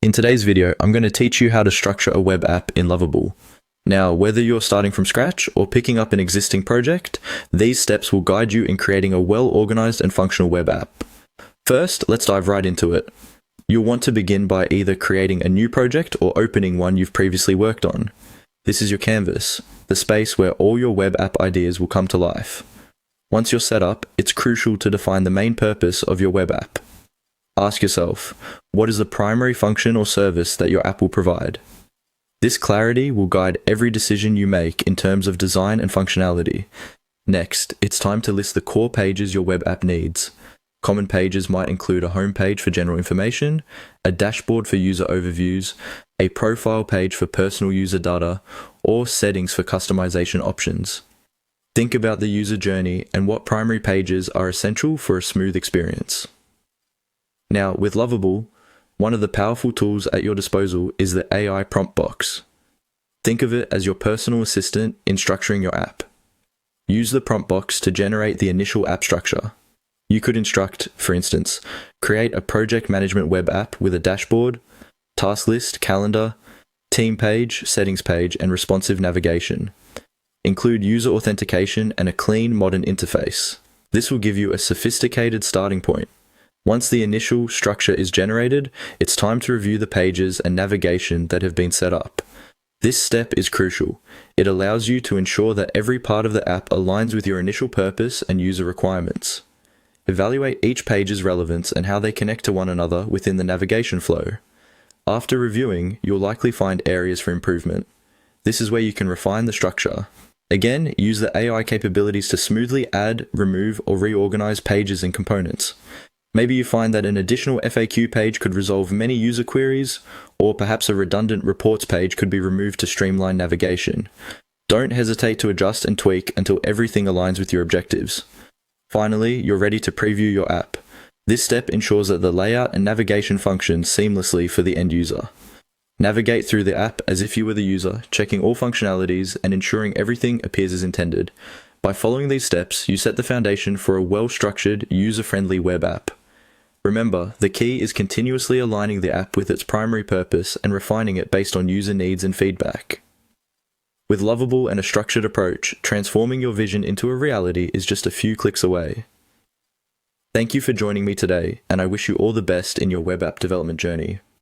In today's video, I'm going to teach you how to structure a web app in Lovable. Now, whether you're starting from scratch or picking up an existing project, these steps will guide you in creating a well-organized and functional web app. First, let's dive right into it. You'll want to begin by either creating a new project or opening one you've previously worked on. This is your canvas, the space where all your web app ideas will come to life. Once you're set up, it's crucial to define the main purpose of your web app. Ask yourself, what is the primary function or service that your app will provide? This clarity will guide every decision you make in terms of design and functionality. Next, it's time to list the core pages your web app needs. Common pages might include a home page for general information, a dashboard for user overviews, a profile page for personal user data, or settings for customization options. Think about the user journey and what primary pages are essential for a smooth experience. Now, with Lovable, one of the powerful tools at your disposal is the AI prompt box. Think of it as your personal assistant in structuring your app. Use the prompt box to generate the initial app structure. You could instruct, for instance, create a project management web app with a dashboard, task list, calendar, team page, settings page, and responsive navigation. Include user authentication and a clean, modern interface. This will give you a sophisticated starting point. Once the initial structure is generated, it's time to review the pages and navigation that have been set up. This step is crucial. It allows you to ensure that every part of the app aligns with your initial purpose and user requirements. Evaluate each page's relevance and how they connect to one another within the navigation flow. After reviewing, you'll likely find areas for improvement. This is where you can refine the structure. Again, use the AI capabilities to smoothly add, remove, or reorganize pages and components. Maybe you find that an additional FAQ page could resolve many user queries, or perhaps a redundant reports page could be removed to streamline navigation. Don't hesitate to adjust and tweak until everything aligns with your objectives. Finally, you're ready to preview your app. This step ensures that the layout and navigation function seamlessly for the end user. Navigate through the app as if you were the user, checking all functionalities and ensuring everything appears as intended. By following these steps, you set the foundation for a well-structured, user-friendly web app. Remember, the key is continuously aligning the app with its primary purpose and refining it based on user needs and feedback. With Lovable and a structured approach, transforming your vision into a reality is just a few clicks away. Thank you for joining me today, and I wish you all the best in your web app development journey.